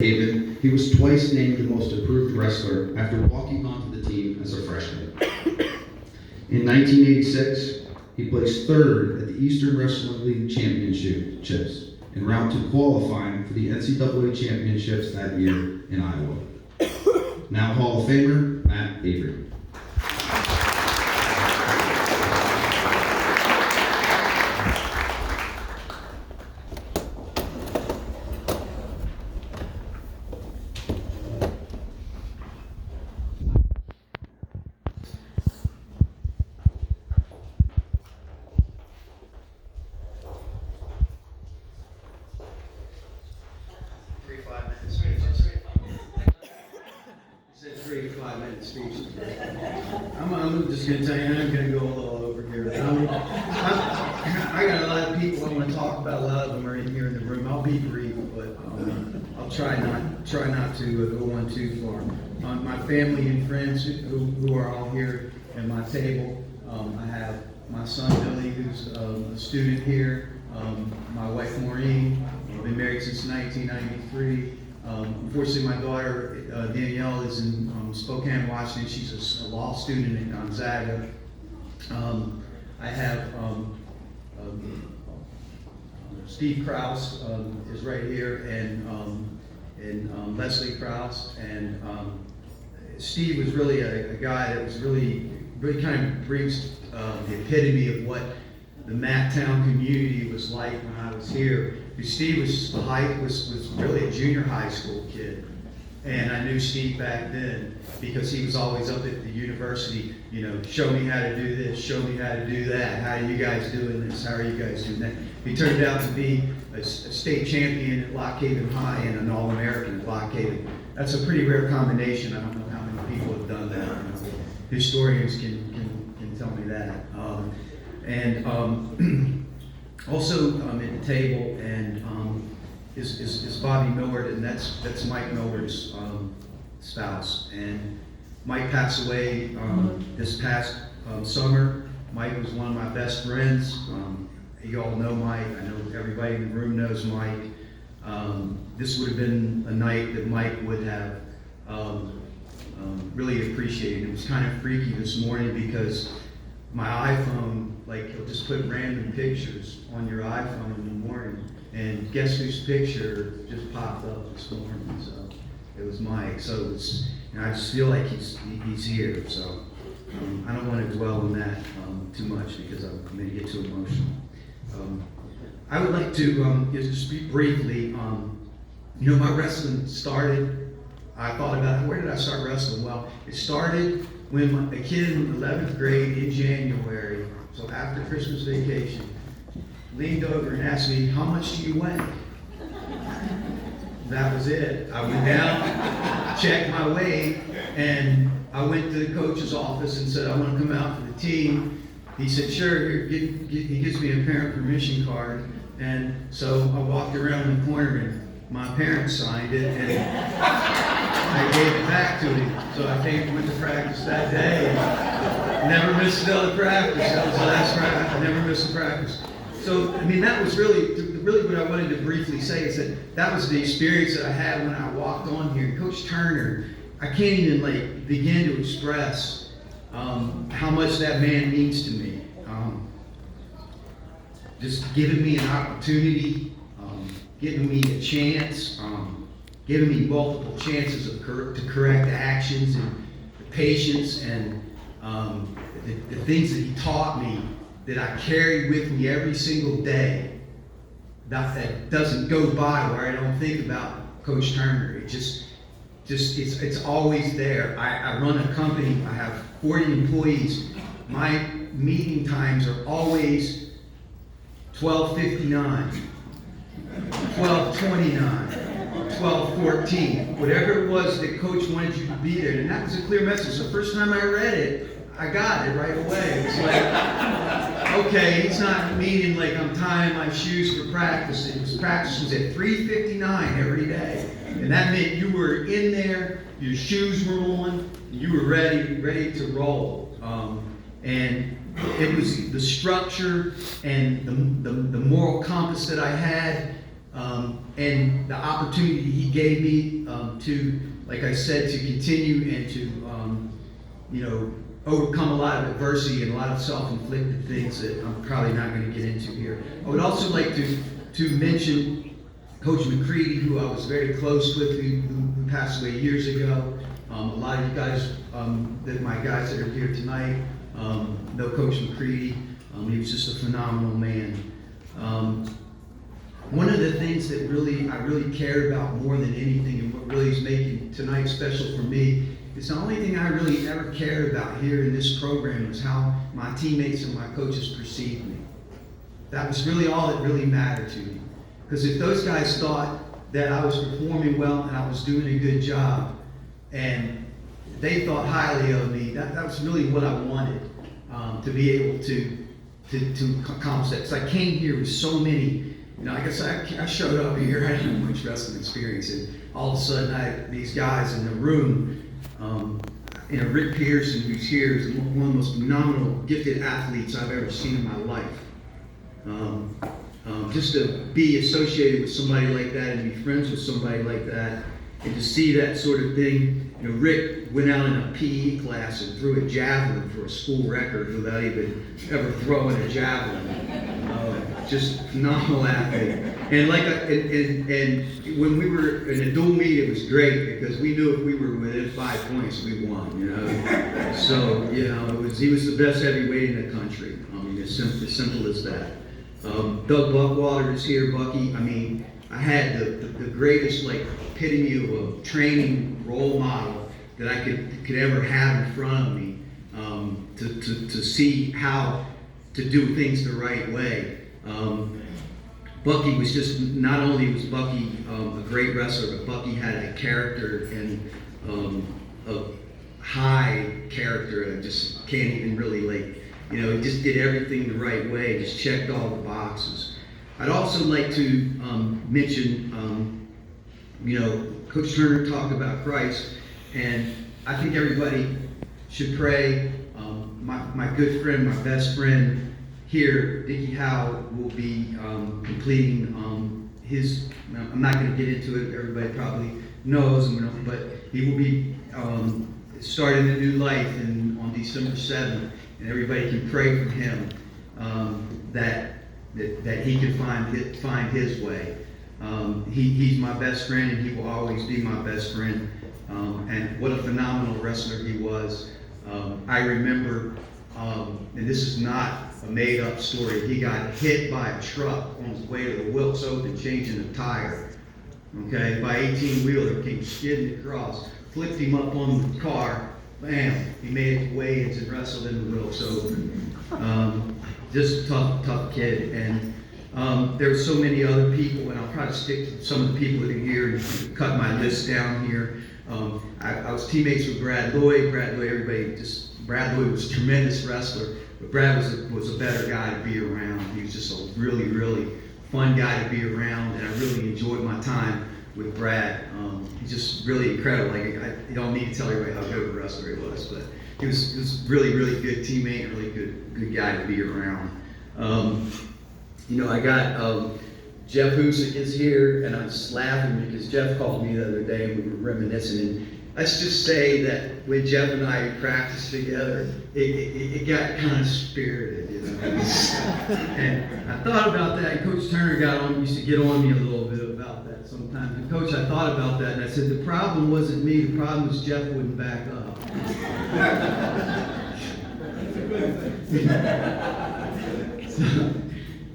Haven, he was twice named the most improved wrestler after walking onto the team as a freshman. In 1986, he placed third at the Eastern Wrestling League Championships en route to qualifying for the NCAA Championships that year in Iowa. Now Hall of Famer, Matt Avery. I'm just going to tell you, I'm going to go a little over here. I got a lot of people I want to talk about. A lot of them are in here in the room. I'll be brief, but I'll try not to go on too far. My family and friends who are all here at my table. I have my son Billy, who's a student here. My wife Maureen. I've been married since 1993. Unfortunately, my daughter Danielle is in Spokane, Washington. She's a law student at Gonzaga. I have Steve Krause is right here, and Leslie Krause. And Steve was really a guy that was really kind of brings the epitome of what the Matttown community was like when I was here. Steve was really a junior high school kid, and I knew Steve back then because he was always up at the university, show me how to do this, show me how to do that, how are you guys doing this, how are you guys doing that. He turned out to be a state champion at Lock Haven High and an All-American at Lock Haven. That's a pretty rare combination. I don't know how many people have done that. Historians can tell me that. Also at the table is Bobby Millard, and that's Mike Millard's spouse. And Mike passed away this past summer. Mike was one of my best friends. You all know Mike. I know everybody in the room knows Mike. This would have been a night that Mike would have really appreciated. It was kind of freaky this morning because my iPhone, he'll just put random pictures on your iPhone in the morning, and guess whose picture just popped up this morning? So it was Mike. So I just feel like he's here. So I don't want to dwell on that too much because I'm going to get too emotional. I would like to just speak briefly. My wrestling started. I thought about where did I start wrestling? Well, it started when a kid in 11th grade in January, so after Christmas vacation, leaned over and asked me, "How much do you weigh?" That was it. I went down, checked my weight, and I went to the coach's office and said, "I want to come out for the team." He said, "Sure." He gives me a parent permission card, and so I walked around the corner and my parents signed it, and I gave it back to him. So I went to practice that day, and never missed another practice. That was the last practice. I never missed a practice. So, that was really what I wanted to briefly say is that was the experience that I had when I walked on here. Coach Turner, I can't even begin to express how much that man means to me. Just giving me an opportunity, giving me a chance, giving me multiple chances to correct actions and the patience and the things that he taught me that I carry with me every single day. That doesn't go by where I don't think about Coach Turner. It's always there. I run a company. I have 40 employees. My meeting times are always 12:59. 12:29, 12:14, whatever it was that Coach wanted you to be there. And that was a clear message. The first time I read it, I got it right away. It was like, okay, he's not meaning I'm tying my shoes for practice. Practice was at 3:59 every day. And that meant you were in there, your shoes were on, you were ready to roll. And it was the structure and the moral compass that I had and the opportunity he gave me to, like I said, to continue and to, overcome a lot of adversity and a lot of self-inflicted things that I'm probably not going to get into here. I would also like to mention Coach McCready, who I was very close with, who passed away years ago. A lot of you guys, my guys that are here tonight, know Coach McCready. He was just a phenomenal man. One of the things that I really cared about more than anything, and what really is making tonight special for me, is the only thing I really ever cared about here in this program was how my teammates and my coaches perceived me. That was really all that really mattered to me. Because if those guys thought that I was performing well and I was doing a good job, and they thought highly of me, that was really what I wanted, to be able to accomplish that. Because I came here with so many, I guess I showed up here, I didn't have much wrestling experience, and all of a sudden I had these guys in the room. Rick Pearson, who's here, is one of the most phenomenal, gifted athletes I've ever seen in my life. Just to be associated with somebody like that and be friends with somebody like that, and to see that sort of thing. Rick went out in a PE class and threw a javelin for a school record without even ever throwing a javelin. Just phenomenal athlete. And and when we were in a dual meet, it was great because we knew if we were within 5 points, we won. So he was the best heavyweight in the country. As simple as that. Doug Buckwater is here. Bucky. I had the greatest epitome of a training role model that I could ever have in front of me, to see how to do things the right way. Bucky was just, not only was Bucky a great wrestler, but Bucky had a character and a high character. I just can't even really he just did everything the right way, just checked all the boxes. I'd also like to mention, Coach Turner talked about Christ, and I think everybody should pray. My good friend, my best friend here, Dickie Howe, will be completing his, I'm not going to get into it, everybody probably knows, but he will be starting a new life on December 7th, and everybody can pray for him that he can find his way. He's my best friend, and he will always be my best friend. And what a phenomenal wrestler he was. I remember, and this is not a made-up story, he got hit by a truck on his way to the Wilkes Open changing a tire. Okay, by 18-wheeler, came skidding across, flipped him up on the car, bam, he made it to weigh-ins and wrestled in the Wilkes Open. Just a tough kid. And there are so many other people, and I'll try to stick to some of the people that are here and cut my list down here. I was teammates with Brad Lloyd. Brad Lloyd was a tremendous wrestler, but Brad was a better guy to be around. He was just a really, really fun guy to be around, and I really enjoyed my time with Brad. He's just really incredible. I don't need to tell everybody how good of a wrestler he was, but he was really, really good teammate, really good guy to be around. I got Jeff Husick is here, and I'm just laughing because Jeff called me the other day and we were reminiscing. And let's just say that when Jeff and I practiced together, it got kind of spirited, And I thought about that, and Coach Turner used to get on me a little bit about that sometimes. And Coach, I thought about that, and I said, the problem wasn't me, the problem was Jeff wouldn't back up.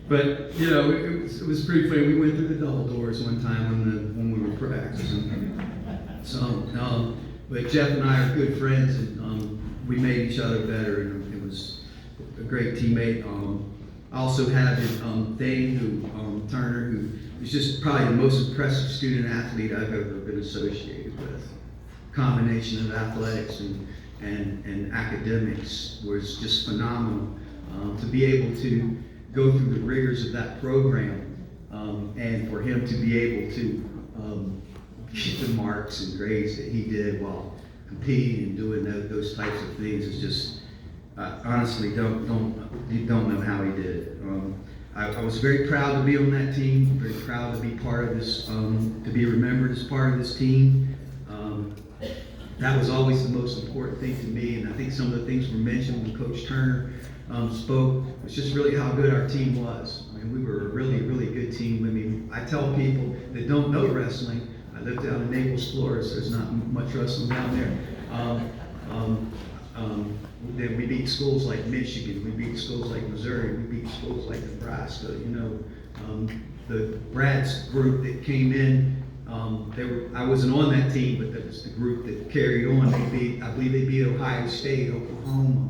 But it was pretty funny. We went through the double doors one time when we were practicing. So, but Jeff and I are good friends, and we made each other better, and it was a great teammate. I also had Thane, Turner, who was just probably the most impressive student athlete I've ever been associated with. Combination of athletics and academics was just phenomenal. To be able to go through the rigors of that program, and for him to be able to get the marks and grades that he did while competing and doing those types of things is just honestly don't know how he did it. I was very proud to be on that team, very proud to be part of this, to be remembered as part of this team. That was always the most important thing to me, and I think some of the things were mentioned when Coach Turner spoke. It's just really how good our team was. I mean, we were a really, really good team. I mean, I tell people that don't know wrestling, I live down in Naples, Florida, so there's not much wrestling down there. Then we beat schools like Michigan, we beat schools like Missouri, we beat schools like Nebraska. You know, the Brad's group that came in, I wasn't on that team, but that was the group that carried on. I believe they beat Ohio State, Oklahoma.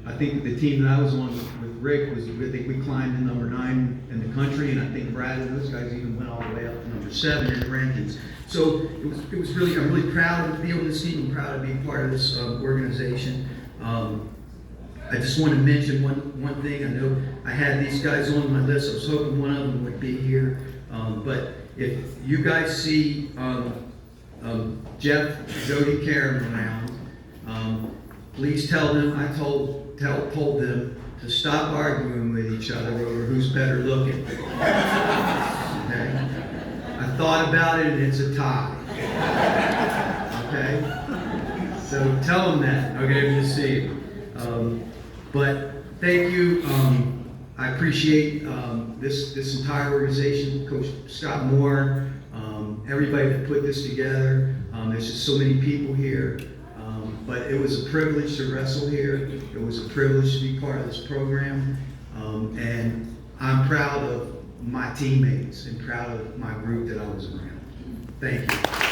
I think the team that I was on with Rick I think we climbed to number 9 in the country, and I think Brad and those guys even went all the way up to number 7 in the rankings. So it was really, I'm really proud to be on this team. I'm proud to be part of this organization. I just want to mention one thing. I know I had these guys on my list. I was hoping one of them would be here. But if you guys see Jeff, Jody, Karen around, please tell them I told them to stop arguing with each other over who's better looking. Okay? I thought about it, and it's a tie. Okay? So tell them that. Okay, good to see you. But thank you. I appreciate this entire organization, Coach Scott Moore, everybody that put this together. There's just so many people here. But it was a privilege to wrestle here. It was a privilege to be part of this program. And I'm proud of my teammates and proud of my group that I was around. Thank you.